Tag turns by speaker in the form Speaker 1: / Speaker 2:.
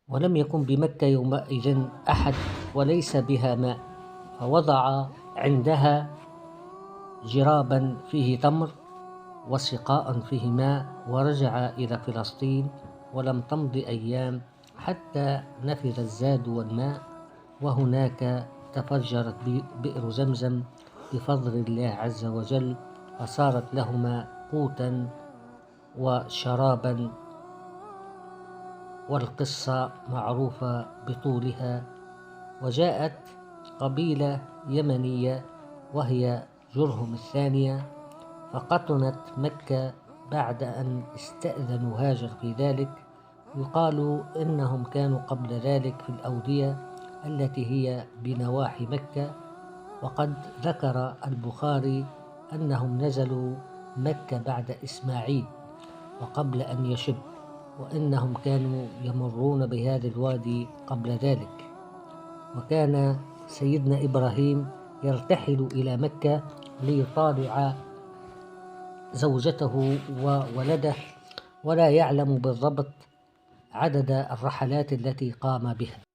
Speaker 1: ولم يكن بمكة يومئذ أحد وليس بها ماء، فوضع عندها جرابا فيه تمر وسقاء فيه ماء، ورجع إلى فلسطين. ولم تمض أيام حتى نفذ الزاد والماء، وهناك تفجرت بئر زمزم بفضل الله عز وجل، فصارت لهما قوتا وشرابا، والقصة معروفة بطولها. وجاءت قبيلة يمنية وهي جرهم الثانية، فقطنت مكة بعد أن استأذنوا هاجر في ذلك. يقال إنهم كانوا قبل ذلك في الأودية التي هي بنواحي مكة، وقد ذكر البخاري أنهم نزلوا مكة بعد إسماعيل وقبل أن يشب، وإنهم كانوا يمرون بهذا الوادي قبل ذلك. وكان سيدنا إبراهيم يرتحل إلى مكة ليطالع زوجته وولده، ولا يعلم بالضبط عدد الرحلات التي قام بها.